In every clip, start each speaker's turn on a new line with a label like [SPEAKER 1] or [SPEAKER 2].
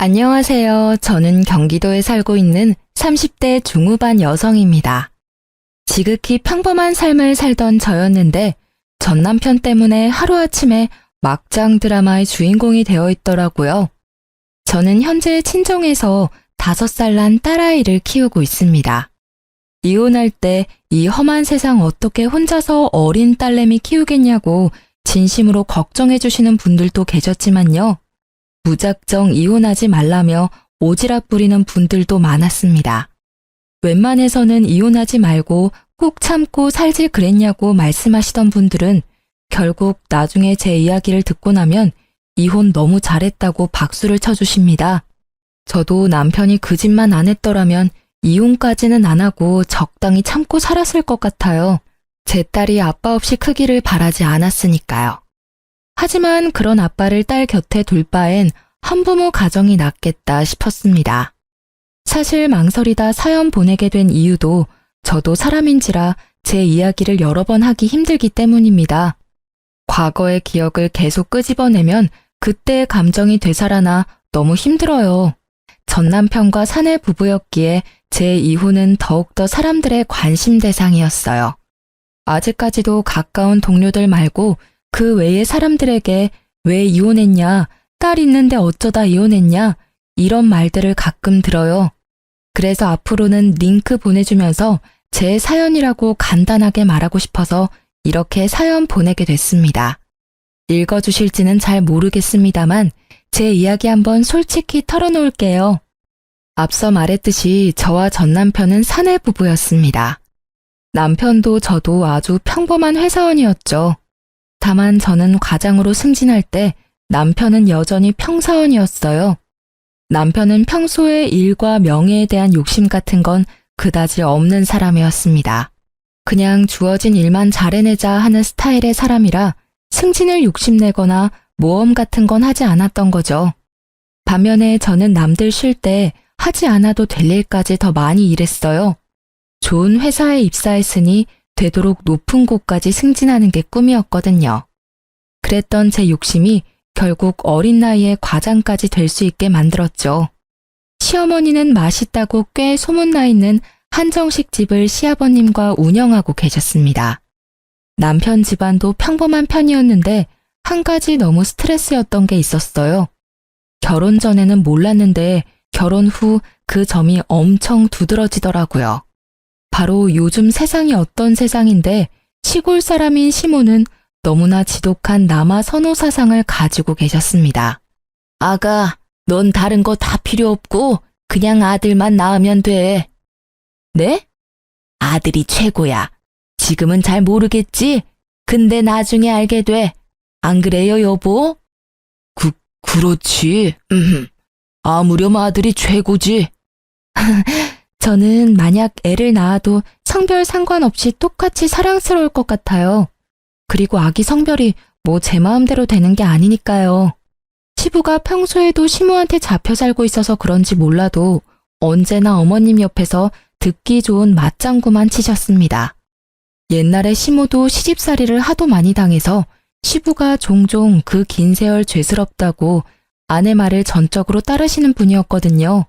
[SPEAKER 1] 안녕하세요. 저는 경기도에 살고 있는 30대 중후반 여성입니다. 지극히 평범한 삶을 살던 저였는데 전 남편 때문에 하루아침에 막장 드라마의 주인공이 되어 있더라고요. 저는 현재 친정에서 5살 난 딸아이를 키우고 있습니다. 이혼할 때 이 험한 세상 어떻게 혼자서 어린 딸내미 키우겠냐고 진심으로 걱정해 주시는 분들도 계셨지만요. 무작정 이혼하지 말라며 오지랖 부리는 분들도 많았습니다. 웬만해서는 이혼하지 말고 꾹 참고 살지 그랬냐고 말씀하시던 분들은 결국 나중에 제 이야기를 듣고 나면 이혼 너무 잘했다고 박수를 쳐주십니다. 저도 남편이 그 짓만 안 했더라면 이혼까지는 안 하고 적당히 참고 살았을 것 같아요. 제 딸이 아빠 없이 크기를 바라지 않았으니까요. 하지만 그런 아빠를 딸 곁에 둘 바엔 한부모 가정이 낫겠다 싶었습니다. 사실 망설이다 사연 보내게 된 이유도 저도 사람인지라 제 이야기를 여러 번 하기 힘들기 때문입니다. 과거의 기억을 계속 끄집어내면 그때의 감정이 되살아나 너무 힘들어요. 전 남편과 사내 부부였기에 제 이혼은 더욱더 사람들의 관심 대상이었어요. 아직까지도 가까운 동료들 말고 그 외의 사람들에게 왜 이혼했냐, 딸 있는데 어쩌다 이혼했냐, 이런 말들을 가끔 들어요. 그래서 앞으로는 링크 보내주면서 제 사연이라고 간단하게 말하고 싶어서 이렇게 사연 보내게 됐습니다. 읽어주실지는 잘 모르겠습니다만 제 이야기 한번 솔직히 털어놓을게요. 앞서 말했듯이 저와 전 남편은 사내 부부였습니다. 남편도 저도 아주 평범한 회사원이었죠. 다만 저는 과장으로 승진할 때 남편은 여전히 평사원이었어요. 남편은 평소에 일과 명예에 대한 욕심 같은 건 그다지 없는 사람이었습니다. 그냥 주어진 일만 잘해내자 하는 스타일의 사람이라 승진을 욕심내거나 모험 같은 건 하지 않았던 거죠. 반면에 저는 남들 쉴 때 하지 않아도 될 일까지 더 많이 일했어요. 좋은 회사에 입사했으니 되도록 높은 곳까지 승진하는 게 꿈이었거든요. 그랬던 제 욕심이 결국 어린 나이에 과장까지 될 수 있게 만들었죠. 시어머니는 맛있다고 꽤 소문나 있는 한정식 집을 시아버님과 운영하고 계셨습니다. 남편 집안도 평범한 편이었는데 한 가지 너무 스트레스였던 게 있었어요. 결혼 전에는 몰랐는데 결혼 후 그 점이 엄청 두드러지더라고요. 바로 요즘 세상이 어떤 세상인데 시골 사람인 시모는 너무나 지독한 남아 선호 사상을 가지고 계셨습니다. 아가, 넌 다른 거 다 필요 없고 그냥 아들만 낳으면 돼. 네? 아들이 최고야. 지금은 잘 모르겠지? 근데 나중에 알게 돼. 안 그래요, 여보? 그렇지. 아무렴 아들이 최고지. 저는 만약 애를 낳아도 성별 상관없이 똑같이 사랑스러울 것 같아요. 그리고 아기 성별이 뭐 제 마음대로 되는 게 아니니까요. 시부가 평소에도 시모한테 잡혀 살고 있어서 그런지 몰라도 언제나 어머님 옆에서 듣기 좋은 맞장구만 치셨습니다. 옛날에 시모도 시집살이를 하도 많이 당해서 시부가 종종 그 긴 세월 죄스럽다고 아내 말을 전적으로 따르시는 분이었거든요.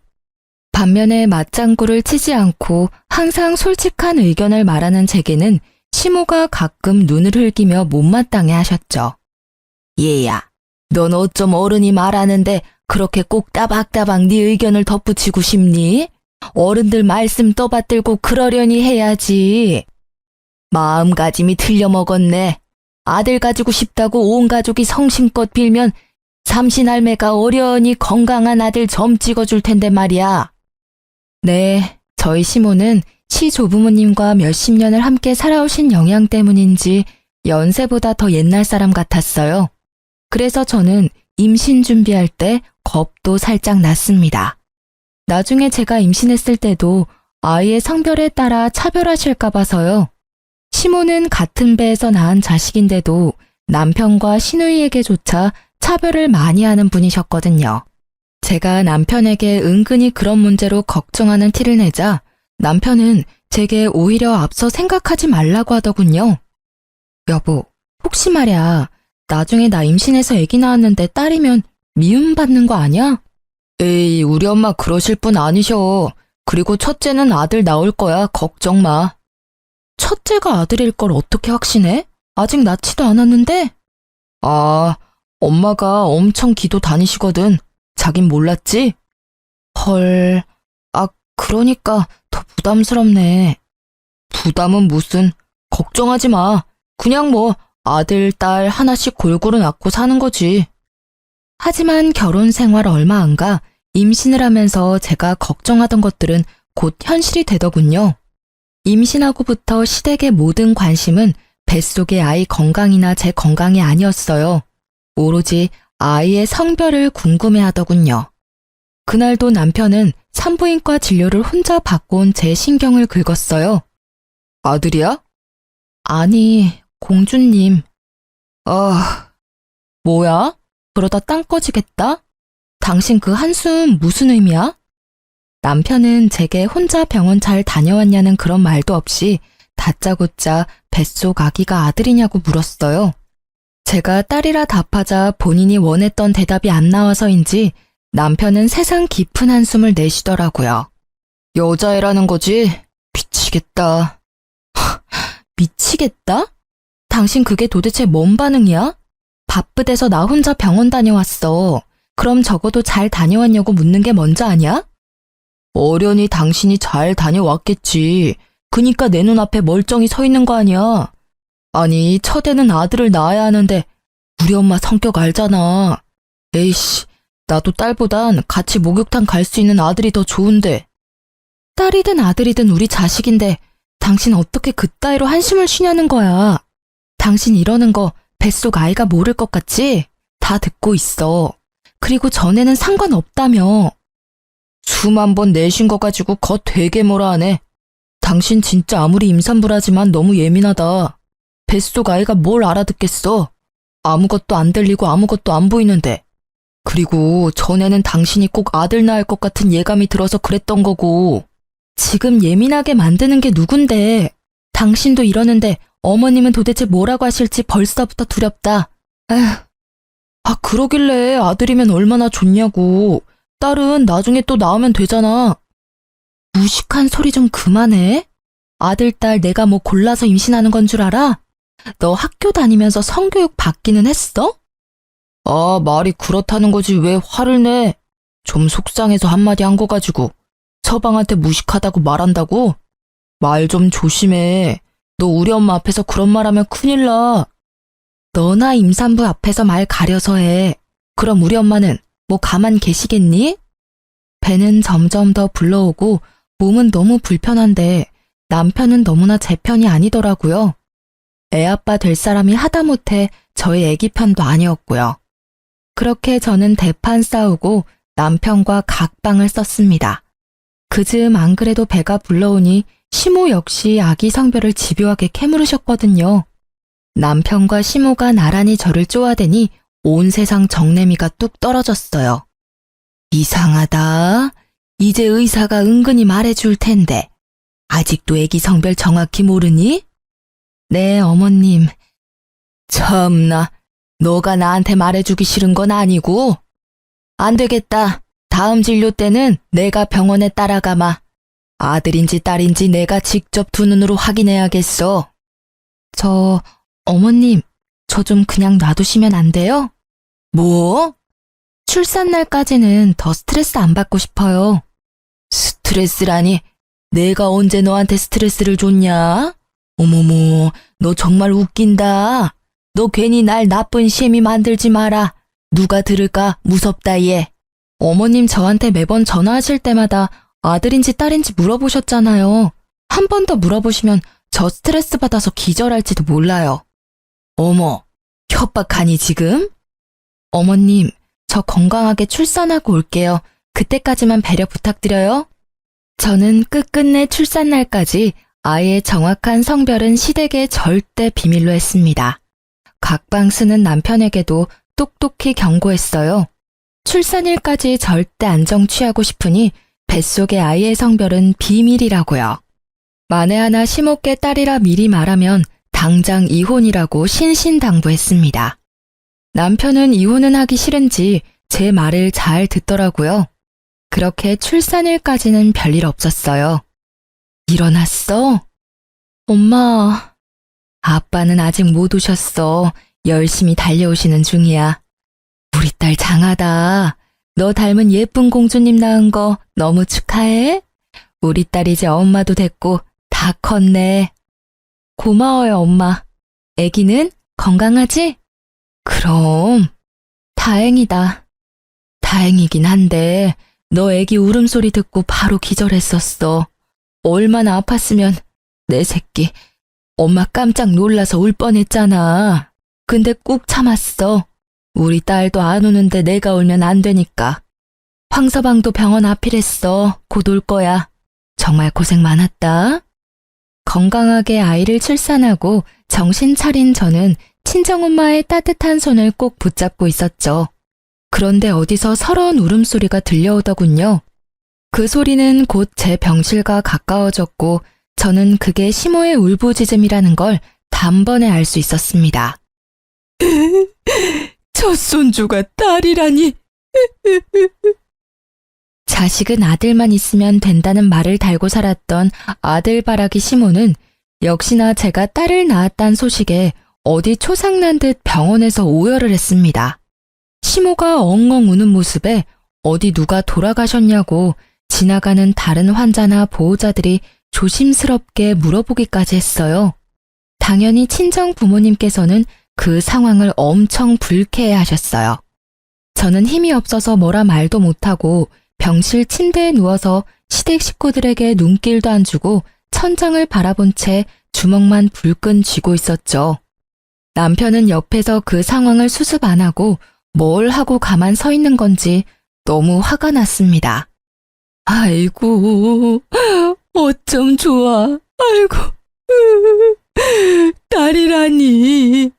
[SPEAKER 1] 반면에 맞장구를 치지 않고 항상 솔직한 의견을 말하는 제게는 시모가 가끔 눈을 흘기며 못마땅해 하셨죠. 얘야, 넌 어쩜 어른이 말하는데 그렇게 꼭 따박따박 네 의견을 덧붙이고 싶니? 어른들 말씀 떠받들고 그러려니 해야지. 마음가짐이 틀려먹었네. 아들 가지고 싶다고 온 가족이 성심껏 빌면 삼신할매가 어련히 건강한 아들 점 찍어줄 텐데 말이야. 네, 저희 시모는 시조부모님과 몇십 년을 함께 살아오신 영향 때문인지 연세보다 더 옛날 사람 같았어요. 그래서 저는 임신 준비할 때 겁도 살짝 났습니다. 나중에 제가 임신했을 때도 아이의 성별에 따라 차별하실까 봐서요. 시모는 같은 배에서 낳은 자식인데도 남편과 시누이에게조차 차별을 많이 하는 분이셨거든요. 제가 남편에게 은근히 그런 문제로 걱정하는 티를 내자 남편은 제게 오히려 앞서 생각하지 말라고 하더군요. 여보, 혹시 말야, 나중에 나 임신해서 아기 낳았는데 딸이면 미움받는 거 아니야? 에이, 우리 엄마 그러실 분 아니셔. 그리고 첫째는 아들 나올 거야. 걱정 마. 첫째가 아들일 걸 어떻게 확신해? 아직 낳지도 않았는데? 아, 엄마가 엄청 기도 다니시거든. 자긴 몰랐지? 헐, 그러니까 더 부담스럽네. 부담은 무슨, 걱정하지 마. 그냥 뭐 아들, 딸 하나씩 골고루 낳고 사는 거지. 하지만 결혼 생활 얼마 안 가 임신을 하면서 제가 걱정하던 것들은 곧 현실이 되더군요. 임신하고부터 시댁의 모든 관심은 뱃속의 아이 건강이나 제 건강이 아니었어요. 오로지 아이의 성별을 궁금해하더군요. 그날도 남편은 산부인과 진료를 혼자 받고 온 제 신경을 긁었어요. 아들이야? 아니, 공주님. 뭐야? 그러다 땅 꺼지겠다? 당신 그 한숨 무슨 의미야? 남편은 제게 혼자 병원 잘 다녀왔냐는 그런 말도 없이 다짜고짜 뱃속 아기가 아들이냐고 물었어요. 제가 딸이라 답하자 본인이 원했던 대답이 안 나와서인지 남편은 세상 깊은 한숨을 내쉬더라고요. 여자애라는 거지? 미치겠다. 미치겠다? 당신 그게 도대체 뭔 반응이야? 바쁘대서 나 혼자 병원 다녀왔어. 그럼 적어도 잘 다녀왔냐고 묻는 게 먼저 아니야? 어련히 당신이 잘 다녀왔겠지. 그니까 내 눈앞에 멀쩡히 서 있는 거 아니야. 아니, 첫애는 아들을 낳아야 하는데 우리 엄마 성격 알잖아. 에이씨, 나도 딸보단 같이 목욕탕 갈 수 있는 아들이 더 좋은데. 딸이든 아들이든 우리 자식인데 당신 어떻게 그따위로 한숨을 쉬냐는 거야. 당신 이러는 거 뱃속 아이가 모를 것 같지? 다 듣고 있어. 그리고 전에는 상관없다며. 수만 번 내쉰 거 가지고 거 되게 뭐라 하네. 당신 진짜 아무리 임산부라지만 너무 예민하다. 뱃속 아이가 뭘 알아듣겠어. 아무것도 안 들리고 아무것도 안 보이는데. 그리고 전에는 당신이 꼭 아들 낳을 것 같은 예감이 들어서 그랬던 거고. 지금 예민하게 만드는 게 누군데. 당신도 이러는데 어머님은 도대체 뭐라고 하실지 벌써부터 두렵다. 에휴. 그러길래 아들이면 얼마나 좋냐고. 딸은 나중에 또 낳으면 되잖아. 무식한 소리 좀 그만해. 아들, 딸 내가 뭐 골라서 임신하는 건 줄 알아? 너 학교 다니면서 성교육 받기는 했어? 말이 그렇다는 거지 왜 화를 내? 좀 속상해서 한마디 한 거 가지고 서방한테 무식하다고 말한다고? 말 좀 조심해. 너 우리 엄마 앞에서 그런 말 하면 큰일 나. 너나 임산부 앞에서 말 가려서 해. 그럼 우리 엄마는 뭐 가만 계시겠니? 배는 점점 더 불러오고 몸은 너무 불편한데 남편은 너무나 제 편이 아니더라고요. 애아빠 될 사람이 하다못해 저희 애기 편도 아니었고요. 그렇게 저는 대판 싸우고 남편과 각방을 썼습니다. 그즈음 안 그래도 배가 불러오니 시모 역시 아기 성별을 집요하게 캐물으셨거든요. 남편과 시모가 나란히 저를 쪼아대니 온 세상 정내미가 뚝 떨어졌어요. 이상하다. 이제 의사가 은근히 말해줄 텐데. 아직도 애기 성별 정확히 모르니? 네, 어머님. 참나, 너가 나한테 말해주기 싫은 건 아니고? 안 되겠다. 다음 진료 때는 내가 병원에 따라가마. 아들인지 딸인지 내가 직접 두 눈으로 확인해야겠어. 어머님, 저 좀 그냥 놔두시면 안 돼요? 뭐? 출산 날까지는 더 스트레스 안 받고 싶어요. 스트레스라니? 내가 언제 너한테 스트레스를 줬냐? 어머머, 너 정말 웃긴다. 너 괜히 날 나쁜 시엠이 만들지 마라. 누가 들을까 무섭다 얘. 어머님 저한테 매번 전화하실 때마다 아들인지 딸인지 물어보셨잖아요. 한 번 더 물어보시면 저 스트레스 받아서 기절할지도 몰라요. 어머, 협박하니 지금? 어머님, 저 건강하게 출산하고 올게요. 그때까지만 배려 부탁드려요. 저는 끝끝내 출산 날까지 아이의 정확한 성별은 시댁에 절대 비밀로 했습니다. 각방 쓰는 남편에게도 똑똑히 경고했어요. 출산일까지 절대 안정 취하고 싶으니 뱃속의 아이의 성별은 비밀이라고요. 만에 하나 시모께 딸이라 미리 말하면 당장 이혼이라고 신신당부했습니다. 남편은 이혼은 하기 싫은지 제 말을 잘 듣더라고요. 그렇게 출산일까지는 별일 없었어요. 일어났어? 엄마, 아빠는 아직 못 오셨어. 열심히 달려오시는 중이야. 우리 딸 장하다. 너 닮은 예쁜 공주님 낳은 거 너무 축하해. 우리 딸 이제 엄마도 됐고 다 컸네. 고마워요, 엄마. 애기는 건강하지? 그럼, 다행이다. 다행이긴 한데 너 애기 울음소리 듣고 바로 기절했었어. 얼마나 아팠으면 내 새끼 엄마 깜짝 놀라서 울 뻔했잖아. 근데 꾹 참았어. 우리 딸도 안 오는데 내가 울면 안 되니까. 황서방도 병원 앞이랬어. 곧 올 거야. 정말 고생 많았다. 건강하게 아이를 출산하고 정신 차린 저는 친정엄마의 따뜻한 손을 꼭 붙잡고 있었죠. 그런데 어디서 서러운 울음소리가 들려오더군요. 그 소리는 곧 제 병실과 가까워졌고 저는 그게 시모의 울부짖음이라는 걸 단번에 알 수 있었습니다. 첫 손주가 딸이라니. 자식은 아들만 있으면 된다는 말을 달고 살았던 아들바라기 시모는 역시나 제가 딸을 낳았다는 소식에 어디 초상난 듯 병원에서 오열을 했습니다. 시모가 엉엉 우는 모습에 어디 누가 돌아가셨냐고 지나가는 다른 환자나 보호자들이 조심스럽게 물어보기까지 했어요. 당연히 친정 부모님께서는 그 상황을 엄청 불쾌해하셨어요. 저는 힘이 없어서 뭐라 말도 못하고 병실 침대에 누워서 시댁 식구들에게 눈길도 안 주고 천장을 바라본 채 주먹만 불끈 쥐고 있었죠. 남편은 옆에서 그 상황을 수습 안 하고 뭘 하고 가만 서 있는 건지 너무 화가 났습니다. 아이고, 어쩜 좋아. 아이고, 딸이라니,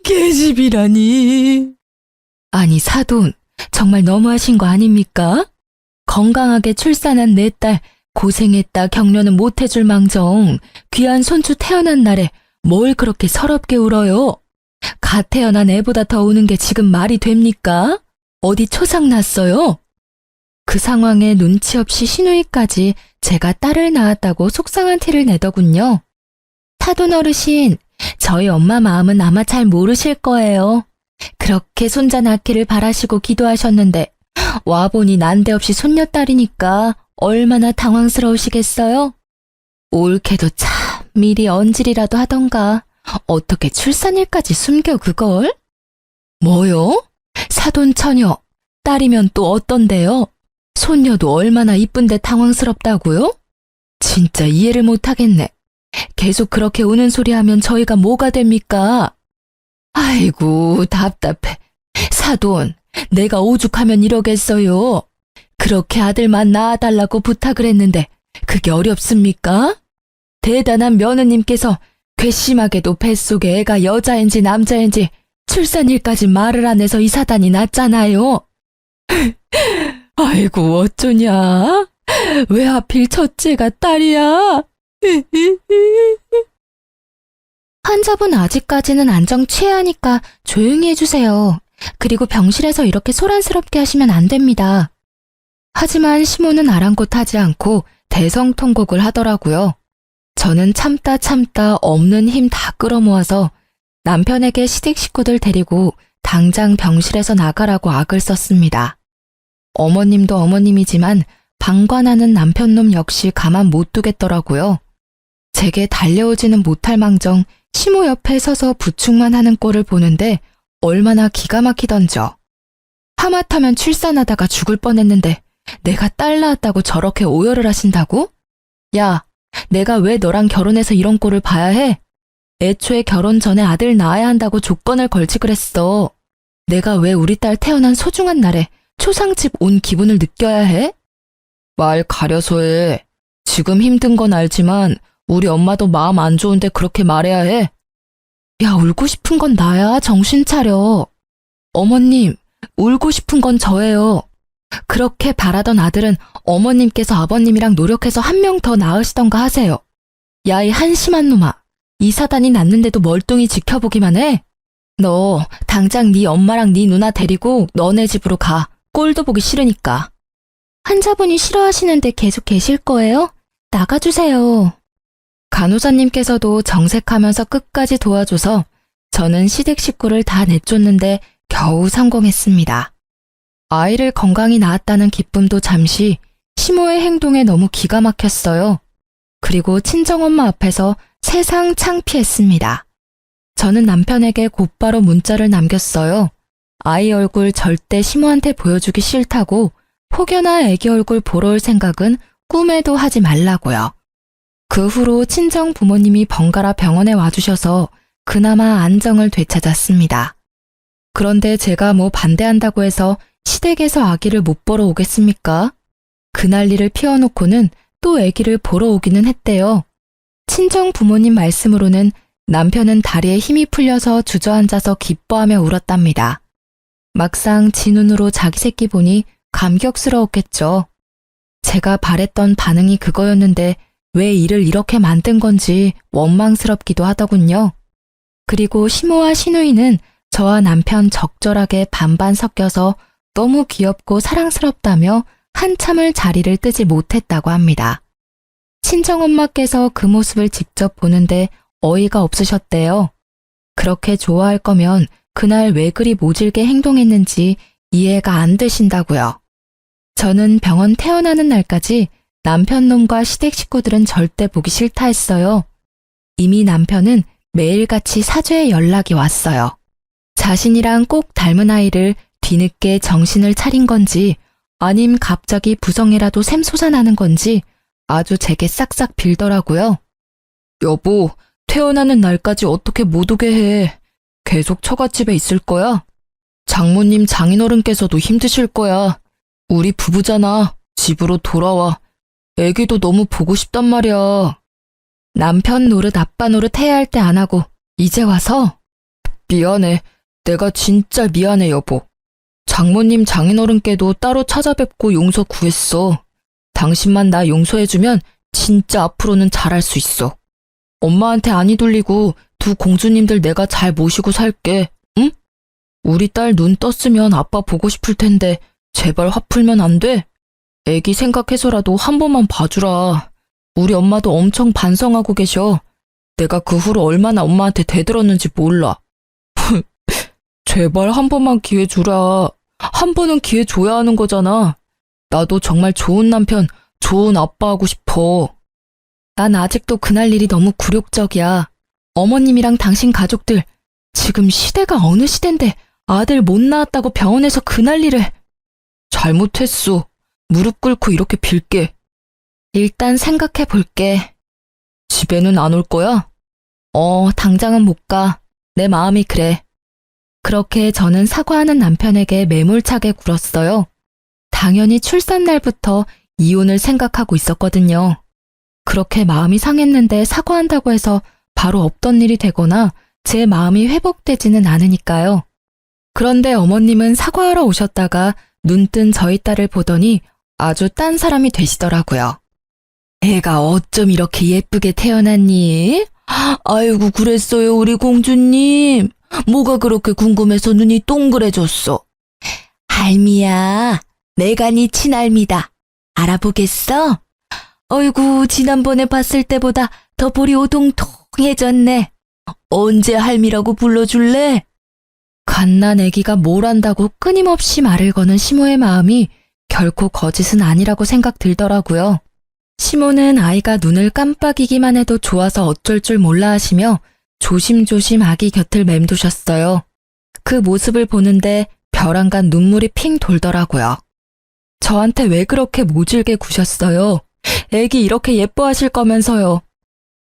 [SPEAKER 1] 계집이라니. 아니, 사돈, 정말 너무하신 거 아닙니까? 건강하게 출산한 내 딸 고생했다 격려는 못해줄 망정 귀한 손주 태어난 날에 뭘 그렇게 서럽게 울어요? 갓 태어난 애보다 더 우는 게 지금 말이 됩니까? 어디 초상 났어요? 그 상황에 눈치 없이 시누이까지 제가 딸을 낳았다고 속상한 티를 내더군요. 사돈 어르신, 저희 엄마 마음은 아마 잘 모르실 거예요. 그렇게 손자 낳기를 바라시고 기도하셨는데 와보니 난데없이 손녀딸이니까 얼마나 당황스러우시겠어요? 옳게도 참 미리 언질이라도 하던가 어떻게 출산일까지 숨겨 그걸? 뭐요? 사돈 처녀, 딸이면 또 어떤데요? 손녀도 얼마나 이쁜데 당황스럽다고요? 진짜 이해를 못하겠네. 계속 그렇게 우는 소리 하면 저희가 뭐가 됩니까? 아이고 답답해. 사돈, 내가 오죽하면 이러겠어요. 그렇게 아들만 낳아달라고 부탁을 했는데 그게 어렵습니까? 대단한 며느님께서 괘씸하게도 뱃속에 애가 여자인지 남자인지 출산일까지 말을 안 해서 이 사단이 났잖아요. 아이고 어쩌냐? 왜 하필 첫째가 딸이야? 환자분 아직까지는 안정 취해하니까 조용히 해주세요. 그리고 병실에서 이렇게 소란스럽게 하시면 안 됩니다. 하지만 시모는 아랑곳하지 않고 대성통곡을 하더라고요. 저는 참다 없는 힘 다 끌어모아서 남편에게 시댁 식구들 데리고 당장 병실에서 나가라고 악을 썼습니다. 어머님도 어머님이지만 방관하는 남편놈 역시 가만 못 두겠더라고요. 제게 달려오지는 못할 망정 시모 옆에 서서 부축만 하는 꼴을 보는데 얼마나 기가 막히던져. 하마터면 출산하다가 죽을 뻔했는데 내가 딸 낳았다고 저렇게 오열을 하신다고? 야, 내가 왜 너랑 결혼해서 이런 꼴을 봐야 해? 애초에 결혼 전에 아들 낳아야 한다고 조건을 걸지 그랬어. 내가 왜 우리 딸 태어난 소중한 날에 초상집 온 기분을 느껴야 해? 말 가려서 해. 지금 힘든 건 알지만 우리 엄마도 마음 안 좋은데 그렇게 말해야 해. 야, 울고 싶은 건 나야. 정신 차려. 어머님, 울고 싶은 건 저예요. 그렇게 바라던 아들은 어머님께서 아버님이랑 노력해서 한 명 더 낳으시던가 하세요. 야, 이 한심한 놈아. 이 사단이 났는데도 멀뚱히 지켜보기만 해? 너 당장 네 엄마랑 네 누나 데리고 너네 집으로 가. 꼴도 보기 싫으니까. 환자분이 싫어하시는데 계속 계실 거예요? 나가주세요. 간호사님께서도 정색하면서 끝까지 도와줘서 저는 시댁 식구를 다 내쫓는데 겨우 성공했습니다. 아이를 건강히 낳았다는 기쁨도 잠시, 시모의 행동에 너무 기가 막혔어요. 그리고 친정엄마 앞에서 세상 창피했습니다. 저는 남편에게 곧바로 문자를 남겼어요. 아이 얼굴 절대 시모한테 보여주기 싫다고, 혹여나 애기 얼굴 보러 올 생각은 꿈에도 하지 말라고요. 그 후로 친정 부모님이 번갈아 병원에 와주셔서 그나마 안정을 되찾았습니다. 그런데 제가 뭐 반대한다고 해서 시댁에서 아기를 못 보러 오겠습니까? 그 난리를 피워놓고는 또 아기를 보러 오기는 했대요. 친정 부모님 말씀으로는 남편은 다리에 힘이 풀려서 주저앉아서 기뻐하며 울었답니다. 막상 지 눈으로 자기 새끼 보니 감격스러웠겠죠. 제가 바랬던 반응이 그거였는데 왜 일을 이렇게 만든 건지 원망스럽기도 하더군요. 그리고 시모와 시누이는 저와 남편 적절하게 반반 섞여서 너무 귀엽고 사랑스럽다며 한참을 자리를 뜨지 못했다고 합니다. 친정엄마께서 그 모습을 직접 보는데 어이가 없으셨대요. 그렇게 좋아할 거면 그날 왜 그리 모질게 행동했는지 이해가 안 되신다고요. 저는 병원 태어나는 날까지 남편 놈과 시댁 식구들은 절대 보기 싫다 했어요. 이미 남편은 매일같이 사죄의 연락이 왔어요. 자신이랑 꼭 닮은 아이를 뒤늦게 정신을 차린 건지 아님 갑자기 부성이라도 샘솟아나는 건지 아주 제게 싹싹 빌더라고요. 여보, 태어나는 날까지 어떻게 못 오게 해. 계속 처갓집에 있을 거야? 장모님 장인어른께서도 힘드실 거야. 우리 부부잖아. 집으로 돌아와. 애기도 너무 보고 싶단 말이야. 남편 노릇 아빠 노릇 해야 할 때 안 하고 이제 와서? 미안해. 내가 진짜 미안해, 여보. 장모님 장인어른께도 따로 찾아뵙고 용서 구했어. 당신만 나 용서해주면 진짜 앞으로는 잘할 수 있어. 엄마한테 안이 돌리고 두 공주님들 내가 잘 모시고 살게, 응? 우리 딸 눈 떴으면 아빠 보고 싶을 텐데 제발 화 풀면 안 돼? 애기 생각해서라도 한 번만 봐주라. 우리 엄마도 엄청 반성하고 계셔. 내가 그 후로 얼마나 엄마한테 대들었는지 몰라. 제발 한 번만 기회 주라. 한 번은 기회 줘야 하는 거잖아. 나도 정말 좋은 남편, 좋은 아빠 하고 싶어. 난 아직도 그날 일이 너무 굴욕적이야. 어머님이랑 당신 가족들, 지금 시대가 어느 시대인데 아들 못 낳았다고 병원에서 그 난리를. 잘못했어. 무릎 꿇고 이렇게 빌게. 일단 생각해 볼게. 집에는 안 올 거야? 당장은 못 가. 내 마음이 그래. 그렇게 저는 사과하는 남편에게 매몰차게 굴었어요. 당연히 출산 날부터 이혼을 생각하고 있었거든요. 그렇게 마음이 상했는데 사과한다고 해서 바로 없던 일이 되거나 제 마음이 회복되지는 않으니까요. 그런데 어머님은 사과하러 오셨다가 눈뜬 저희 딸을 보더니 아주 딴 사람이 되시더라고요. 애가 어쩜 이렇게 예쁘게 태어났니? 아이고 그랬어요 우리 공주님. 뭐가 그렇게 궁금해서 눈이 동그래졌어? 할미야, 내가 네 친할미다. 알아보겠어? 어이구 지난번에 봤을 때보다 더 볼이 오동통해졌네. 언제 할미라고 불러줄래? 갓난 애기가 뭘 안다고 끊임없이 말을 거는 시모의 마음이 결코 거짓은 아니라고 생각 들더라고요. 시모는 아이가 눈을 깜빡이기만 해도 좋아서 어쩔 줄 몰라 하시며 조심조심 아기 곁을 맴도셨어요. 그 모습을 보는데 벼랑간 눈물이 핑 돌더라고요. 저한테 왜 그렇게 모질게 구셨어요? 애기 이렇게 예뻐하실 거면서요.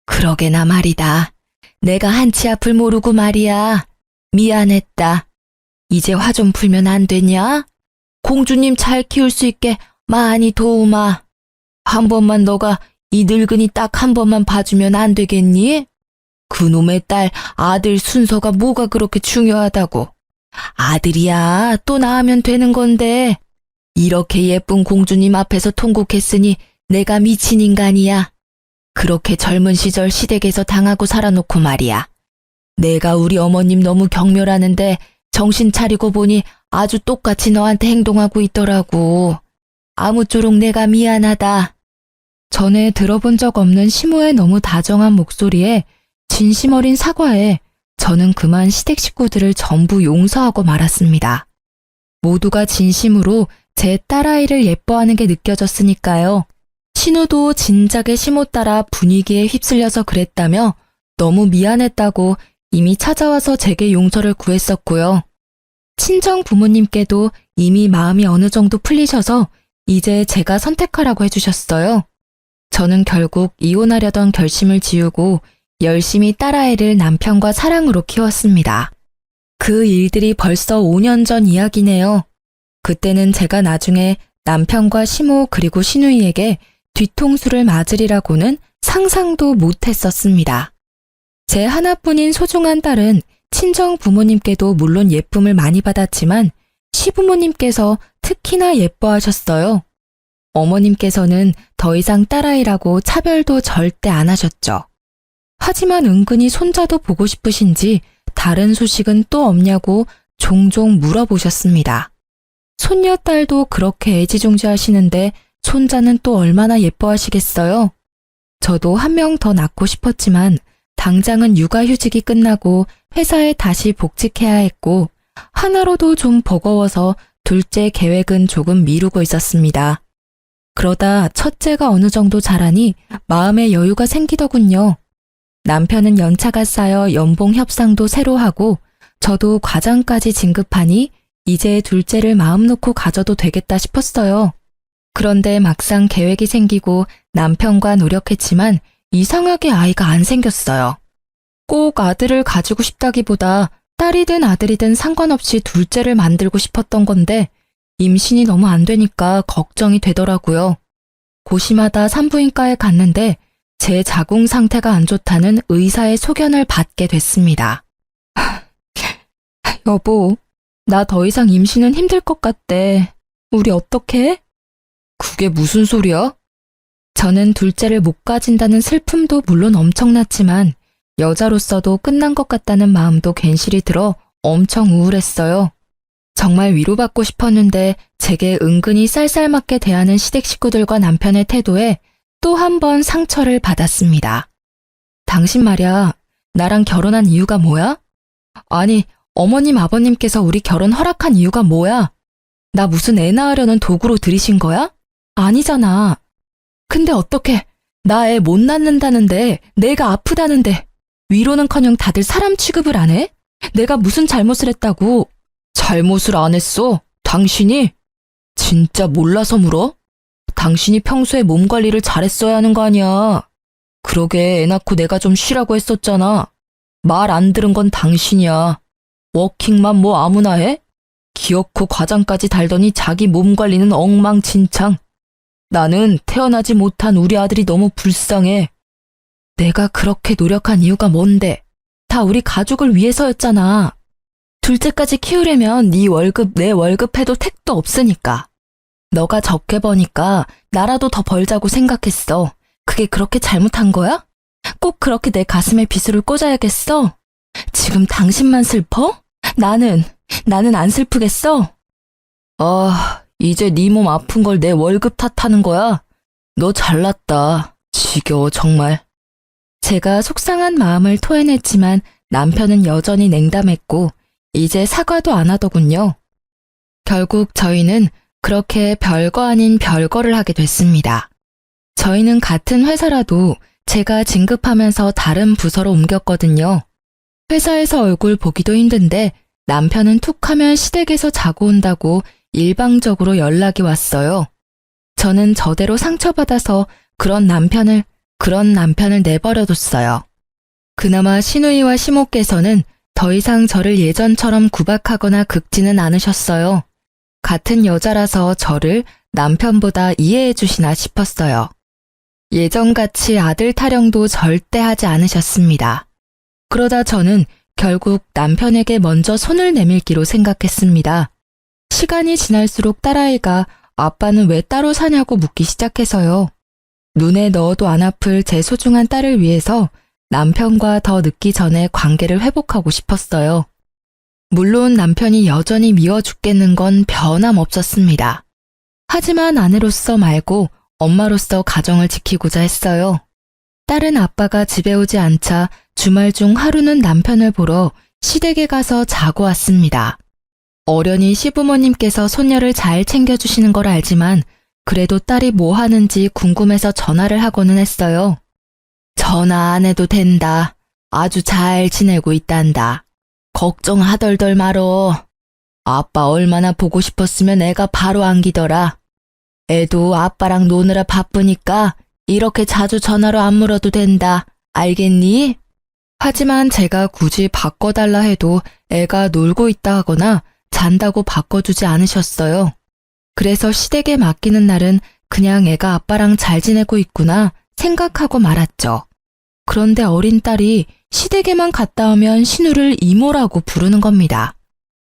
[SPEAKER 1] 그러게나 말이다. 내가 한치 앞을 모르고 말이야. 미안했다. 이제 화 좀 풀면 안 되냐? 공주님 잘 키울 수 있게 많이 도우마. 한 번만 너가 이 늙은이 딱 한 번만 봐주면 안 되겠니? 그놈의 딸 아들 순서가 뭐가 그렇게 중요하다고. 아들이야 또 낳으면 되는 건데. 이렇게 예쁜 공주님 앞에서 통곡했으니 내가 미친 인간이야. 그렇게 젊은 시절 시댁에서 당하고 살아놓고 말이야. 내가 우리 어머님 너무 경멸하는데 정신 차리고 보니 아주 똑같이 너한테 행동하고 있더라고. 아무쪼록 내가 미안하다. 전에 들어본 적 없는 시모의 너무 다정한 목소리에 진심 어린 사과에 저는 그만 시댁 식구들을 전부 용서하고 말았습니다. 모두가 진심으로 제 딸아이를 예뻐하는 게 느껴졌으니까요. 신우도 진작에 시모 따라 분위기에 휩쓸려서 그랬다며 너무 미안했다고 이미 찾아와서 제게 용서를 구했었고요. 친정 부모님께도 이미 마음이 어느 정도 풀리셔서 이제 제가 선택하라고 해주셨어요. 저는 결국 이혼하려던 결심을 지우고 열심히 딸아이를 남편과 사랑으로 키웠습니다. 그 일들이 벌써 5년 전 이야기네요. 그때는 제가 나중에 남편과 시모 그리고 시누이에게 뒤통수를 맞으리라고는 상상도 못했었습니다. 제 하나뿐인 소중한 딸은 친정 부모님께도 물론 예쁨을 많이 받았지만 시부모님께서 특히나 예뻐하셨어요. 어머님께서는 더 이상 딸아이라고 차별도 절대 안 하셨죠. 하지만 은근히 손자도 보고 싶으신지 다른 소식은 또 없냐고 종종 물어보셨습니다. 손녀딸도 그렇게 애지중지하시는데 손자는 또 얼마나 예뻐하시겠어요? 저도 한 명 더 낳고 싶었지만 당장은 육아휴직이 끝나고 회사에 다시 복직해야 했고 하나로도 좀 버거워서 둘째 계획은 조금 미루고 있었습니다. 그러다 첫째가 어느 정도 자라니 마음의 여유가 생기더군요. 남편은 연차가 쌓여 연봉 협상도 새로 하고 저도 과장까지 진급하니 이제 둘째를 마음 놓고 가져도 되겠다 싶었어요. 그런데 막상 계획이 생기고 남편과 노력했지만 이상하게 아이가 안 생겼어요. 꼭 아들을 가지고 싶다기보다 딸이든 아들이든 상관없이 둘째를 만들고 싶었던 건데 임신이 너무 안 되니까 걱정이 되더라고요. 고심하다 산부인과에 갔는데 제 자궁 상태가 안 좋다는 의사의 소견을 받게 됐습니다. 여보, 나 더 이상 임신은 힘들 것 같대. 우리 어떡해? 그게 무슨 소리야? 저는 둘째를 못 가진다는 슬픔도 물론 엄청났지만 여자로서도 끝난 것 같다는 마음도 괜시리 들어 엄청 우울했어요. 정말 위로받고 싶었는데 제게 은근히 쌀쌀맞게 대하는 시댁 식구들과 남편의 태도에 또 한 번 상처를 받았습니다. 당신 말이야, 나랑 결혼한 이유가 뭐야? 아니, 어머님 아버님께서 우리 결혼 허락한 이유가 뭐야? 나 무슨 애 낳으려는 도구로 들이신 거야? 아니잖아. 근데 어떻게 나 애 못 낳는다는데 내가 아프다는데 위로는커녕 다들 사람 취급을 안 해? 내가 무슨 잘못을 했다고? 잘못을 안 했어? 당신이? 진짜 몰라서 물어? 당신이 평소에 몸 관리를 잘했어야 하는 거 아니야. 그러게 애 낳고 내가 좀 쉬라고 했었잖아. 말 안 들은 건 당신이야. 워킹맘 뭐 아무나 해? 기어코 과장까지 달더니 자기 몸 관리는 엉망진창. 나는 태어나지 못한 우리 아들이 너무 불쌍해. 내가 그렇게 노력한 이유가 뭔데? 다 우리 가족을 위해서였잖아. 둘째까지 키우려면 네 월급, 내 월급 해도 택도 없으니까. 너가 적게 버니까 나라도 더 벌자고 생각했어. 그게 그렇게 잘못한 거야? 꼭 그렇게 내 가슴에 비수를 꽂아야겠어? 지금 당신만 슬퍼? 나는 안 슬프겠어? 이제 네 몸 아픈 걸 내 월급 탓하는 거야? 너 잘났다. 지겨워 정말. 제가 속상한 마음을 토해냈지만 남편은 여전히 냉담했고 이제 사과도 안 하더군요. 결국 저희는 그렇게 별거 아닌 별거를 하게 됐습니다. 저희는 같은 회사라도 제가 진급하면서 다른 부서로 옮겼거든요. 회사에서 얼굴 보기도 힘든데 남편은 툭 하면 시댁에서 자고 온다고 일방적으로 연락이 왔어요. 저는 저대로 상처받아서 그런 남편을 내버려뒀어요. 그나마 시누이와 시모께서는 더 이상 저를 예전처럼 구박하거나 긁지는 않으셨어요. 같은 여자라서 저를 남편보다 이해해 주시나 싶었어요. 예전같이 아들 타령도 절대 하지 않으셨습니다. 그러다 저는 결국 남편에게 먼저 손을 내밀기로 생각했습니다. 시간이 지날수록 딸아이가 아빠는 왜 따로 사냐고 묻기 시작해서요. 눈에 넣어도 안 아플 제 소중한 딸을 위해서 남편과 더 늦기 전에 관계를 회복하고 싶었어요. 물론 남편이 여전히 미워 죽겠는 건 변함없었습니다. 하지만 아내로서 말고 엄마로서 가정을 지키고자 했어요. 딸은 아빠가 집에 오지 않자 주말 중 하루는 남편을 보러 시댁에 가서 자고 왔습니다. 어련히 시부모님께서 손녀를 잘 챙겨주시는 걸 알지만 그래도 딸이 뭐 하는지 궁금해서 전화를 하고는 했어요. 전화 안 해도 된다. 아주 잘 지내고 있단다. 걱정하덜덜 말어. 아빠 얼마나 보고 싶었으면 애가 바로 안기더라. 애도 아빠랑 노느라 바쁘니까 이렇게 자주 전화로 안 물어도 된다. 알겠니? 하지만 제가 굳이 바꿔달라 해도 애가 놀고 있다 하거나 잔다고 바꿔주지 않으셨어요. 그래서 시댁에 맡기는 날은 그냥 애가 아빠랑 잘 지내고 있구나 생각하고 말았죠. 그런데 어린 딸이 시댁에만 갔다 오면 신우를 이모라고 부르는 겁니다.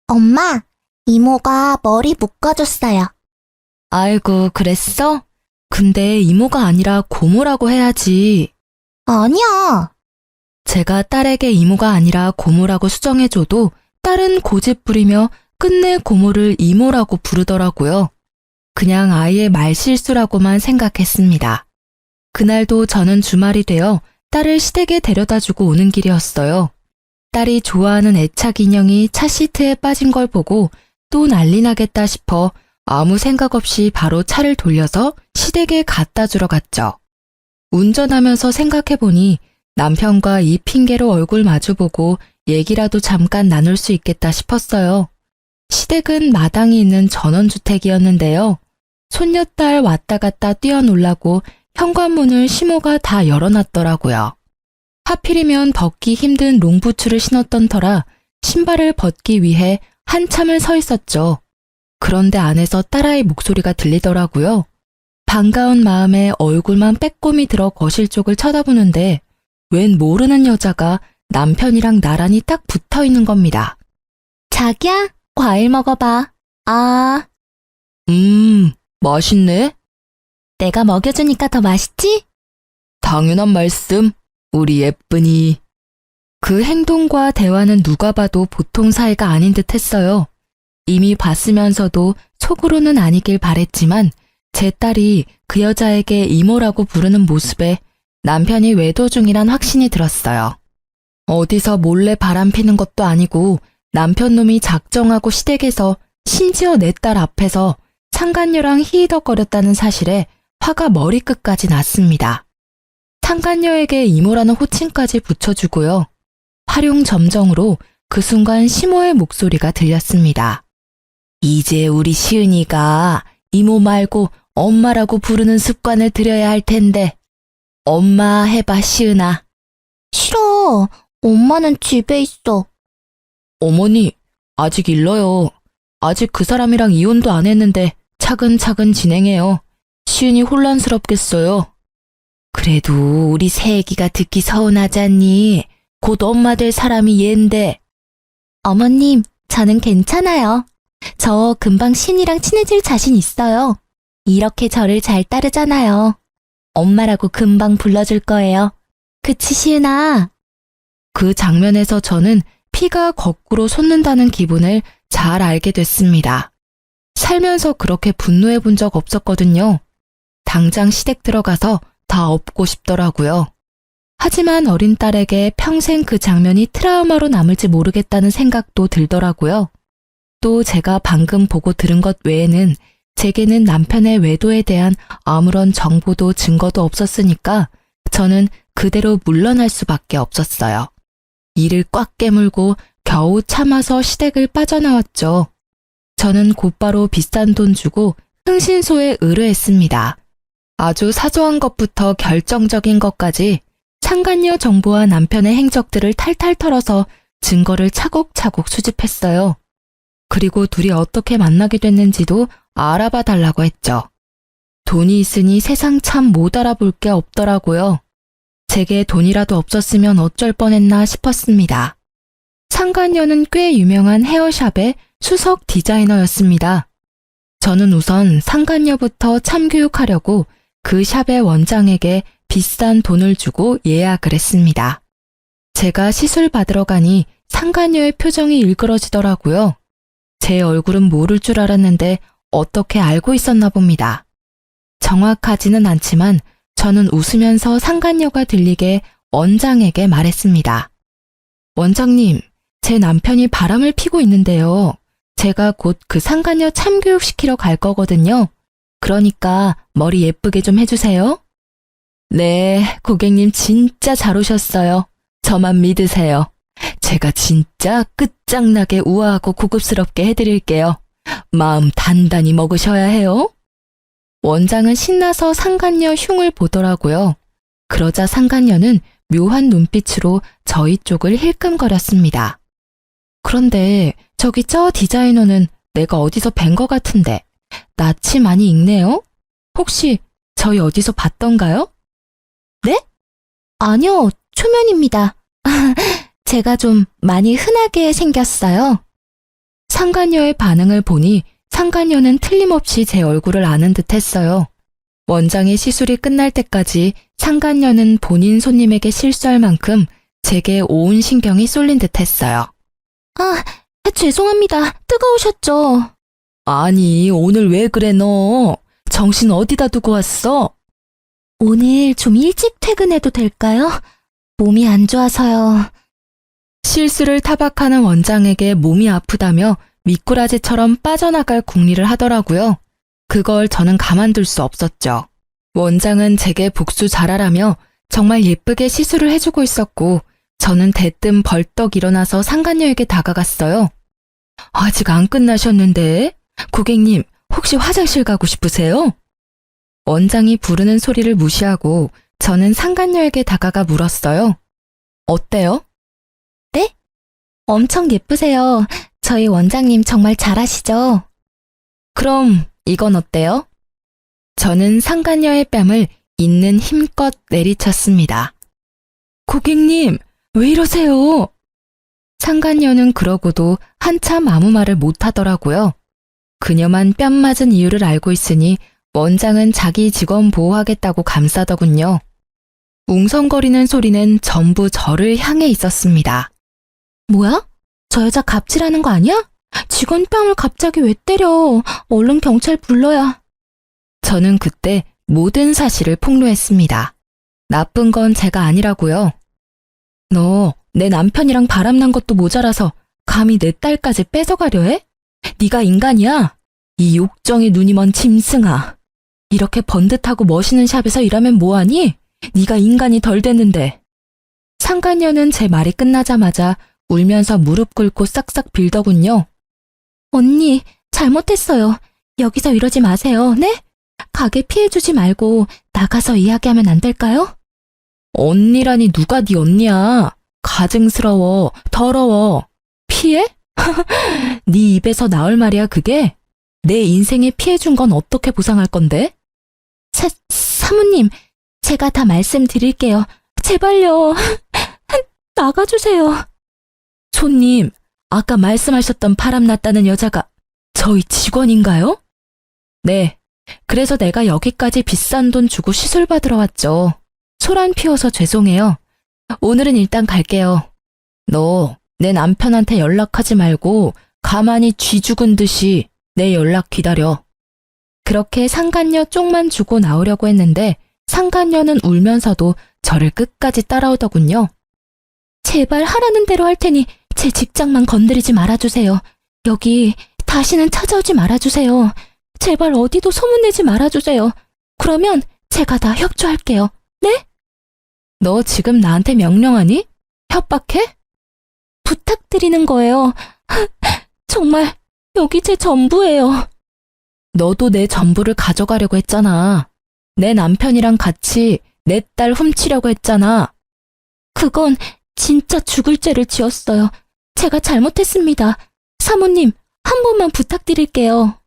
[SPEAKER 2] 엄마, 이모가 머리 묶어줬어요.
[SPEAKER 1] 아이고, 그랬어? 근데 이모가 아니라 고모라고 해야지.
[SPEAKER 2] 아니야.
[SPEAKER 1] 제가 딸에게 이모가 아니라 고모라고 수정해줘도 딸은 고집 부리며 끝내 고모를 이모라고 부르더라고요. 그냥 아이의 말실수라고만 생각했습니다. 그날도 저는 주말이 되어 딸을 시댁에 데려다주고 오는 길이었어요. 딸이 좋아하는 애착 인형이 차 시트에 빠진 걸 보고 또 난리 나겠다 싶어 아무 생각 없이 바로 차를 돌려서 시댁에 갖다 주러 갔죠. 운전하면서 생각해보니 남편과 이 핑계로 얼굴 마주보고 얘기라도 잠깐 나눌 수 있겠다 싶었어요. 시댁은 마당이 있는 전원주택이었는데요. 손녀딸 왔다 갔다 뛰어놀라고 현관문을 시모가 다 열어놨더라고요. 하필이면 벗기 힘든 롱부츠를 신었던 터라 신발을 벗기 위해 한참을 서 있었죠. 그런데 안에서 딸아이 목소리가 들리더라고요. 반가운 마음에 얼굴만 빼꼼히 들어 거실 쪽을 쳐다보는데 웬 모르는 여자가 남편이랑 나란히 딱 붙어 있는 겁니다.
[SPEAKER 2] 자기야, 과일 먹어봐. 아,
[SPEAKER 1] 맛있네.
[SPEAKER 2] 내가 먹여주니까 더 맛있지?
[SPEAKER 1] 당연한 말씀, 우리 예쁜이. 그 행동과 대화는 누가 봐도 보통 사이가 아닌 듯 했어요. 이미 봤으면서도 속으로는 아니길 바랬지만 제 딸이 그 여자에게 이모라고 부르는 모습에 남편이 외도 중이란 확신이 들었어요. 어디서 몰래 바람피는 것도 아니고 남편 놈이 작정하고 시댁에서 심지어 내 딸 앞에서 상간녀랑 히히덕거렸다는 사실에 화가 머리끝까지 났습니다. 상간녀에게 이모라는 호칭까지 붙여주고요. 활용점정으로 그 순간 시모의 목소리가 들렸습니다. 이제 우리 시은이가 이모 말고 엄마라고 부르는 습관을 들여야 할 텐데. 엄마 해봐, 시은아.
[SPEAKER 2] 싫어. 엄마는 집에 있어.
[SPEAKER 1] 어머니, 아직 일러요. 아직 그 사람이랑 이혼도 안 했는데 차근차근 진행해요. 시은이 혼란스럽겠어요. 그래도 우리 새애기가 듣기 서운하잖니. 곧 엄마 될 사람이 얜데.
[SPEAKER 2] 어머님, 저는 괜찮아요. 저 금방 신이랑 친해질 자신 있어요. 이렇게 저를 잘 따르잖아요. 엄마라고 금방 불러줄 거예요. 그치, 시은아?
[SPEAKER 1] 그 장면에서 저는 피가 거꾸로 솟는다는 기분을 잘 알게 됐습니다. 살면서 그렇게 분노해 본 적 없었거든요. 당장 시댁 들어가서 다 엎고 싶더라고요. 하지만 어린 딸에게 평생 그 장면이 트라우마로 남을지 모르겠다는 생각도 들더라고요. 또 제가 방금 보고 들은 것 외에는 제게는 남편의 외도에 대한 아무런 정보도 증거도 없었으니까 저는 그대로 물러날 수밖에 없었어요. 이를 꽉 깨물고 겨우 참아서 시댁을 빠져나왔죠. 저는 곧바로 비싼 돈 주고 흥신소에 의뢰했습니다. 아주 사소한 것부터 결정적인 것까지 상간녀 정보와 남편의 행적들을 탈탈 털어서 증거를 차곡차곡 수집했어요. 그리고 둘이 어떻게 만나게 됐는지도 알아봐 달라고 했죠. 돈이 있으니 세상 참 못 알아볼 게 없더라고요. 제게 돈이라도 없었으면 어쩔 뻔했나 싶었습니다. 상간녀는 꽤 유명한 헤어샵의 수석 디자이너였습니다. 저는 우선 상간녀부터 참교육하려고 그 샵의 원장에게 비싼 돈을 주고 예약을 했습니다. 제가 시술 받으러 가니 상간녀의 표정이 일그러지더라고요. 제 얼굴은 모를 줄 알았는데 어떻게 알고 있었나 봅니다. 정확하지는 않지만 저는 웃으면서 상간녀가 들리게 원장에게 말했습니다. 원장님, 제 남편이 바람을 피고 있는데요. 제가 곧 그 상간녀 참교육시키러 갈 거거든요. 그러니까 머리 예쁘게 좀 해주세요. 네, 고객님 진짜 잘 오셨어요. 저만 믿으세요. 제가 진짜 끝장나게 우아하고 고급스럽게 해드릴게요. 마음 단단히 먹으셔야 해요. 원장은 신나서 상간녀 흉을 보더라고요. 그러자 상간녀는 묘한 눈빛으로 저희 쪽을 힐끔거렸습니다. 그런데 저기 저 디자이너는 내가 어디서 뵌 것 같은데 낯이 많이 익네요? 혹시 저희 어디서 봤던가요?
[SPEAKER 2] 네? 아니요, 초면입니다. 제가 좀 많이 흔하게 생겼어요.
[SPEAKER 1] 상간녀의 반응을 보니 상간녀는 틀림없이 제 얼굴을 아는 듯 했어요. 원장의 시술이 끝날 때까지 상간녀는 본인 손님에게 실수할 만큼 제게 온 신경이 쏠린 듯 했어요.
[SPEAKER 2] 아, 죄송합니다. 뜨거우셨죠?
[SPEAKER 1] 아니, 오늘 왜 그래 너? 정신 어디다 두고 왔어?
[SPEAKER 2] 오늘 좀 일찍 퇴근해도 될까요? 몸이 안 좋아서요.
[SPEAKER 1] 실수를 타박하는 원장에게 몸이 아프다며 미꾸라지처럼 빠져나갈 궁리를 하더라고요. 그걸 저는 가만둘 수 없었죠. 원장은 제게 복수 잘하라며 정말 예쁘게 시술을 해주고 있었고 저는 대뜸 벌떡 일어나서 상간녀에게 다가갔어요. 아직 안 끝나셨는데? 고객님, 혹시 화장실 가고 싶으세요? 원장이 부르는 소리를 무시하고 저는 상간녀에게 다가가 물었어요. 어때요?
[SPEAKER 2] 네? 엄청 예쁘세요. 저희 원장님 정말 잘하시죠?
[SPEAKER 1] 그럼 이건 어때요? 저는 상간녀의 뺨을 있는 힘껏 내리쳤습니다. 고객님, 왜 이러세요? 상간녀는 그러고도 한참 아무 말을 못하더라고요. 그녀만 뺨 맞은 이유를 알고 있으니 원장은 자기 직원 보호하겠다고 감싸더군요. 웅성거리는 소리는 전부 저를 향해 있었습니다.
[SPEAKER 2] 뭐야? 저 여자 갑질하는 거 아니야? 직원 뺨을 갑자기 왜 때려? 얼른 경찰 불러야.
[SPEAKER 1] 저는 그때 모든 사실을 폭로했습니다. 나쁜 건 제가 아니라고요. 너 내 남편이랑 바람난 것도 모자라서 감히 내 딸까지 뺏어가려 해? 네가 인간이야? 이 욕정의 눈이 먼 짐승아. 이렇게 번듯하고 멋있는 샵에서 일하면 뭐하니? 네가 인간이 덜 됐는데. 상간녀는 제 말이 끝나자마자 울면서 무릎 꿇고 싹싹 빌더군요.
[SPEAKER 2] 언니, 잘못했어요. 여기서 이러지 마세요, 네? 가게 피해주지 말고 나가서 이야기하면 안 될까요?
[SPEAKER 1] 언니라니 누가 네 언니야. 가증스러워, 더러워. 피해? 네 입에서 나올 말이야 그게? 내 인생에 피해준 건 어떻게 보상할 건데?
[SPEAKER 2] 사모님, 제가 다 말씀드릴게요. 제발요. 나가주세요.
[SPEAKER 1] 손님, 아까 말씀하셨던 바람났다는 여자가 저희 직원인가요? 네, 그래서 내가 여기까지 비싼 돈 주고 시술 받으러 왔죠. 소란 피워서 죄송해요. 오늘은 일단 갈게요. 너 내 남편한테 연락하지 말고 가만히 쥐 죽은 듯이 내 연락 기다려. 그렇게 상간녀 쪽만 주고 나오려고 했는데 상간녀는 울면서도 저를 끝까지 따라오더군요.
[SPEAKER 2] 제발 하라는 대로 할 테니 제 직장만 건드리지 말아주세요. 여기 다시는 찾아오지 말아주세요. 제발 어디도 소문내지 말아주세요. 그러면 제가 다 협조할게요. 네?
[SPEAKER 1] 너 지금 나한테 명령하니? 협박해?
[SPEAKER 2] 부탁드리는 거예요. 정말 여기 제 전부예요.
[SPEAKER 1] 너도 내 전부를 가져가려고 했잖아. 내 남편이랑 같이 내 딸 훔치려고 했잖아.
[SPEAKER 2] 그건 진짜 죽을 죄를 지었어요. 제가 잘못했습니다. 사모님, 한 번만 부탁드릴게요.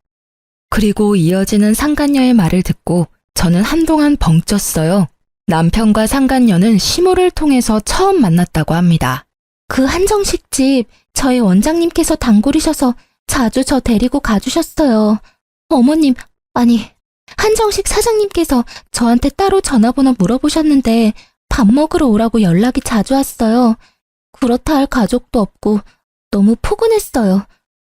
[SPEAKER 1] 그리고 이어지는 상간녀의 말을 듣고 저는 한동안 벙쪘어요. 남편과 상간녀는 시모를 통해서 처음 만났다고 합니다.
[SPEAKER 2] 그 한정식 집 저희 원장님께서 단골이셔서 자주 저 데리고 가주셨어요. 어머님, 아니, 한정식 사장님께서 저한테 따로 전화번호 물어보셨는데 밥 먹으러 오라고 연락이 자주 왔어요. 그렇다 할 가족도 없고 너무 포근했어요.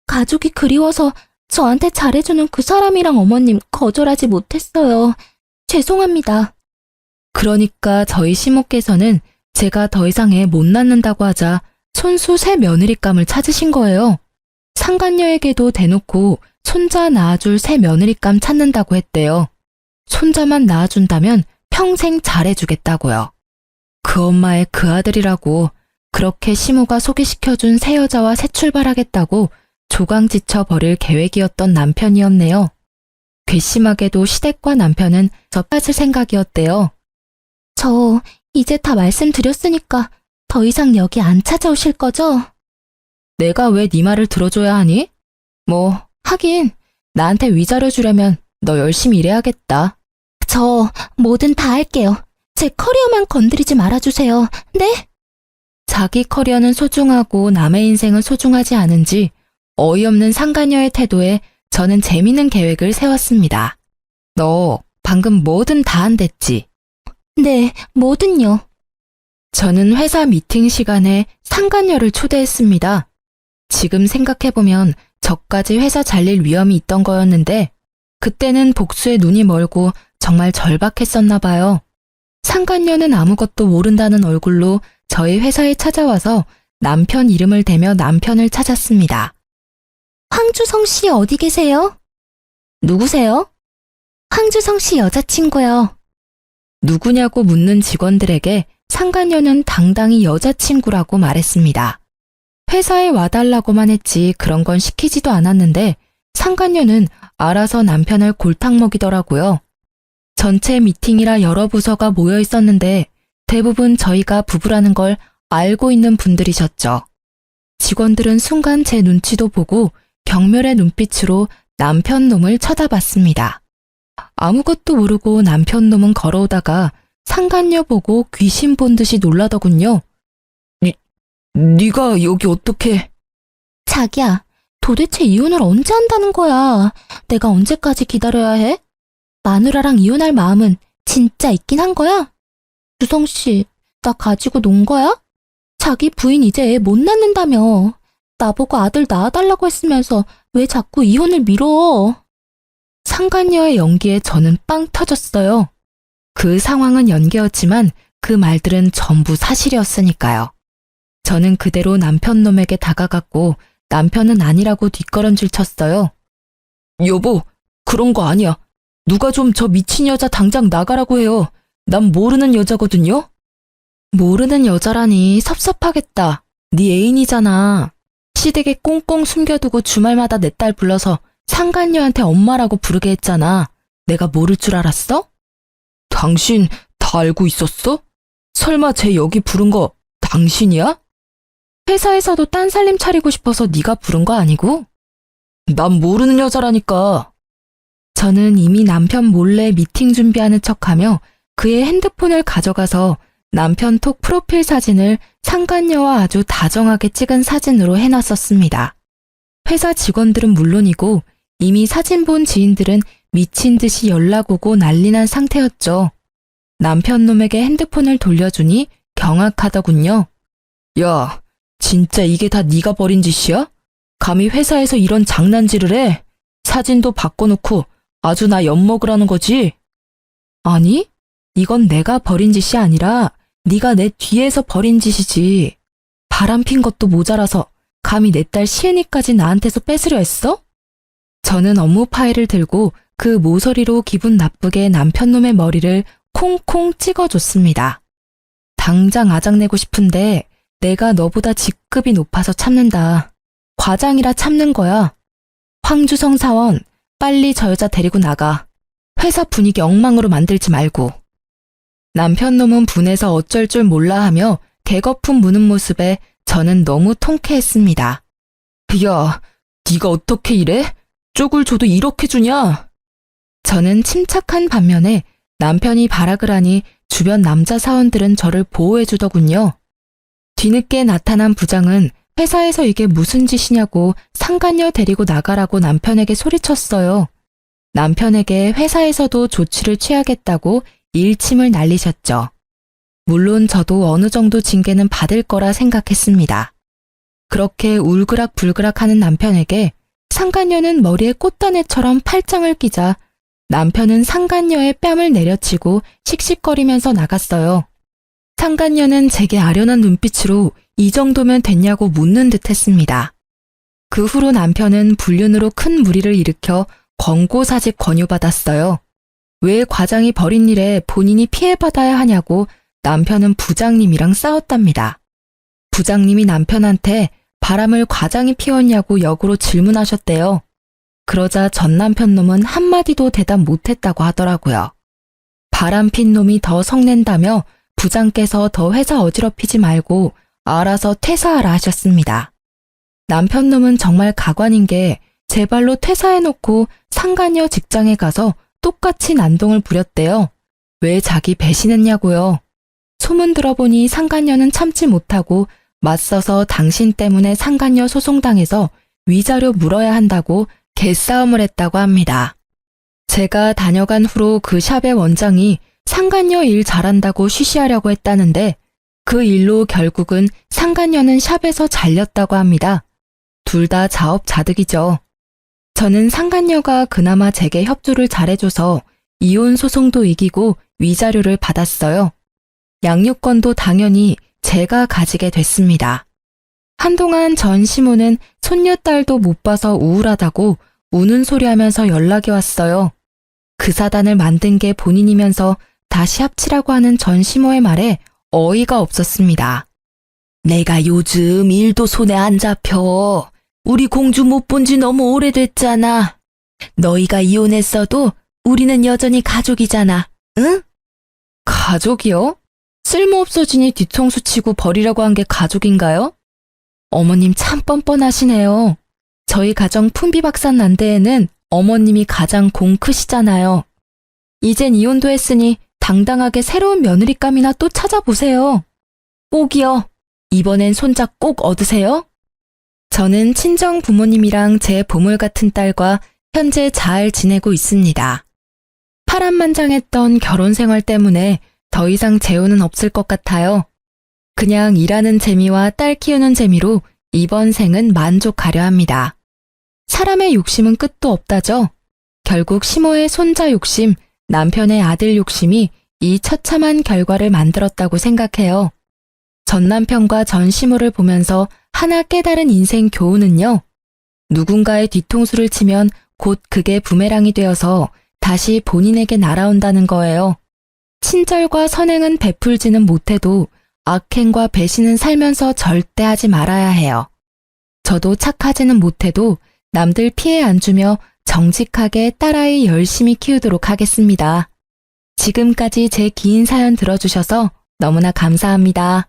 [SPEAKER 2] 가족이 그리워서 저한테 잘해주는 그 사람이랑 어머님 거절하지 못했어요. 죄송합니다.
[SPEAKER 1] 그러니까 저희 시모께서는 제가 더 이상 애 못 낳는다고 하자 손수 새 며느리감을 찾으신 거예요. 상간녀에게도 대놓고 손자 낳아줄 새 며느리감 찾는다고 했대요. 손자만 낳아준다면 평생 잘해주겠다고요. 그 엄마의 그 아들이라고 그렇게 시모가 소개시켜준 새 여자와 새 출발하겠다고 조강지쳐 버릴 계획이었던 남편이었네요. 괘씸하게도 시댁과 남편은 저 빠질 생각이었대요.
[SPEAKER 2] 저 이제 다 말씀드렸으니까 더 이상 여기 안 찾아오실 거죠?
[SPEAKER 1] 내가 왜 네 말을 들어줘야 하니? 뭐 하긴 나한테 위자료 주려면 너 열심히 일해야겠다.
[SPEAKER 2] 저 뭐든 다 할게요. 제 커리어만 건드리지 말아주세요. 네?
[SPEAKER 1] 자기 커리어는 소중하고 남의 인생은 소중하지 않은지 어이없는 상간녀의 태도에 저는 재미있는 계획을 세웠습니다. 너 방금 뭐든 다 한댔지?
[SPEAKER 2] 네, 뭐든요.
[SPEAKER 1] 저는 회사 미팅 시간에 상간녀를 초대했습니다. 지금 생각해보면 저까지 회사 잘릴 위험이 있던 거였는데 그때는 복수에 눈이 멀고 정말 절박했었나 봐요. 상간녀는 아무것도 모른다는 얼굴로 저희 회사에 찾아와서 남편 이름을 대며 남편을 찾았습니다.
[SPEAKER 2] 황주성 씨 어디 계세요?
[SPEAKER 1] 누구세요?
[SPEAKER 2] 황주성 씨 여자친구요.
[SPEAKER 1] 누구냐고 묻는 직원들에게 상간녀는 당당히 여자친구라고 말했습니다. 회사에 와달라고만 했지 그런 건 시키지도 않았는데 상간녀는 알아서 남편을 골탕 먹이더라고요. 전체 미팅이라 여러 부서가 모여 있었는데 대부분 저희가 부부라는 걸 알고 있는 분들이셨죠. 직원들은 순간 제 눈치도 보고 경멸의 눈빛으로 남편 놈을 쳐다봤습니다. 아무것도 모르고 남편 놈은 걸어오다가 상간녀 보고 귀신 본 듯이 놀라더군요. 네가 여기 어떻게...
[SPEAKER 2] 자기야, 도대체 이혼을 언제 한다는 거야? 내가 언제까지 기다려야 해? 마누라랑 이혼할 마음은 진짜 있긴 한 거야? 주성 씨, 나 가지고 논 거야? 자기 부인 이제 애 못 낳는다며. 나보고 아들 낳아달라고 했으면서 왜 자꾸 이혼을 미뤄?
[SPEAKER 1] 상간녀의 연기에 저는 빵 터졌어요. 그 상황은 연기였지만 그 말들은 전부 사실이었으니까요. 저는 그대로 남편 놈에게 다가갔고 남편은 아니라고 뒷걸음질 쳤어요. 여보, 그런 거 아니야. 누가 좀 저 미친 여자 당장 나가라고 해요. 난 모르는 여자거든요. 모르는 여자라니 섭섭하겠다. 네 애인이잖아. 시댁에 꽁꽁 숨겨두고 주말마다 내 딸 불러서 상간녀한테 엄마라고 부르게 했잖아. 내가 모를 줄 알았어? 당신 다 알고 있었어? 설마 쟤 여기 부른 거 당신이야? 회사에서도 딴 살림 차리고 싶어서 네가 부른 거 아니고? 난 모르는 여자라니까. 저는 이미 남편 몰래 미팅 준비하는 척하며 그의 핸드폰을 가져가서 남편 톡 프로필 사진을 상간녀와 아주 다정하게 찍은 사진으로 해놨었습니다. 회사 직원들은 물론이고 이미 사진 본 지인들은 미친 듯이 연락 오고 난리난 상태였죠. 남편 놈에게 핸드폰을 돌려주니 경악하더군요. 야, 진짜 이게 다 네가 벌인 짓이야? 감히 회사에서 이런 장난질을 해? 사진도 바꿔놓고 아주 나 엿먹으라는 거지? 아니, 이건 내가 벌인 짓이 아니라 네가 내 뒤에서 벌인 짓이지. 바람핀 것도 모자라서 감히 내 딸 시은이까지 나한테서 뺏으려 했어? 저는 업무 파일을 들고 그 모서리로 기분 나쁘게 남편 놈의 머리를 콩콩 찍어줬습니다. 당장 아작내고 싶은데 내가 너보다 직급이 높아서 참는다. 과장이라 참는 거야. 황주성 사원, 빨리 저 여자 데리고 나가. 회사 분위기 엉망으로 만들지 말고. 남편 놈은 분해서 어쩔 줄 몰라 하며 개거품 무는 모습에 저는 너무 통쾌했습니다. 야, 네가 어떻게 이래? 쪽을 줘도 이렇게 주냐? 저는 침착한 반면에 남편이 발악을 하니 주변 남자 사원들은 저를 보호해주더군요. 뒤늦게 나타난 부장은 회사에서 이게 무슨 짓이냐고 상간녀 데리고 나가라고 남편에게 소리쳤어요. 남편에게 회사에서도 조치를 취하겠다고 일침을 날리셨죠. 물론 저도 어느 정도 징계는 받을 거라 생각했습니다. 그렇게 울그락불그락하는 남편에게 상간녀는 머리에 꽃다네처럼 팔짱을 끼자 남편은 상간녀의 뺨을 내려치고 씩씩거리면서 나갔어요. 상간녀는 제게 아련한 눈빛으로 이 정도면 됐냐고 묻는 듯 했습니다. 그 후로 남편은 불륜으로 큰 무리를 일으켜 권고사직 권유받았어요. 왜 과장이 벌인 일에 본인이 피해받아야 하냐고 남편은 부장님이랑 싸웠답니다. 부장님이 남편한테 바람을 과장이 피웠냐고 역으로 질문하셨대요. 그러자 전 남편 놈은 한마디도 대답 못했다고 하더라고요. 바람 핀 놈이 더 성낸다며 부장께서 더 회사 어지럽히지 말고 알아서 퇴사하라 하셨습니다. 남편 놈은 정말 가관인 게 제 발로 퇴사해놓고 상간녀 직장에 가서 똑같이 난동을 부렸대요. 왜 자기 배신했냐고요. 소문 들어보니 상간녀는 참지 못하고 맞서서 당신 때문에 상간녀 소송당해서 위자료 물어야 한다고 개싸움을 했다고 합니다. 제가 다녀간 후로 그 샵의 원장이 상간녀 일 잘한다고 쉬쉬하려고 했다는데 그 일로 결국은 상간녀는 샵에서 잘렸다고 합니다. 둘 다 자업자득이죠. 저는 상간녀가 그나마 제게 협조를 잘해줘서 이혼 소송도 이기고 위자료를 받았어요. 양육권도 당연히 제가 가지게 됐습니다. 한동안 전 시모는 손녀딸도 못 봐서 우울하다고 우는 소리 하면서 연락이 왔어요. 그 사단을 만든 게 본인이면서 다시 합치라고 하는 전 시모의 말에 어이가 없었습니다. 내가 요즘 일도 손에 안 잡혀. 우리 공주 못 본 지 너무 오래됐잖아. 너희가 이혼했어도 우리는 여전히 가족이잖아. 응? 가족이요? 쓸모없어지니 뒤통수 치고 버리라고 한 게 가족인가요? 어머님 참 뻔뻔하시네요. 저희 가정 풍비박산 난 데에는 어머님이 가장 공 크시잖아요. 이젠 이혼도 했으니 당당하게 새로운 며느리감이나 또 찾아보세요. 꼭이요. 이번엔 손자 꼭 얻으세요. 저는 친정 부모님이랑 제 보물 같은 딸과 현재 잘 지내고 있습니다. 파란만장했던 결혼 생활 때문에 더 이상 재혼은 없을 것 같아요. 그냥 일하는 재미와 딸 키우는 재미로 이번 생은 만족하려 합니다. 사람의 욕심은 끝도 없다죠. 결국 시모의 손자 욕심, 남편의 아들 욕심이 이 처참한 결과를 만들었다고 생각해요. 전 남편과 전 시모를 보면서 하나 깨달은 인생 교훈은요. 누군가의 뒤통수를 치면 곧 그게 부메랑이 되어서 다시 본인에게 날아온다는 거예요. 친절과 선행은 베풀지는 못해도 악행과 배신은 살면서 절대 하지 말아야 해요. 저도 착하지는 못해도 남들 피해 안 주며 정직하게 딸아이 열심히 키우도록 하겠습니다. 지금까지 제 긴 사연 들어주셔서 너무나 감사합니다.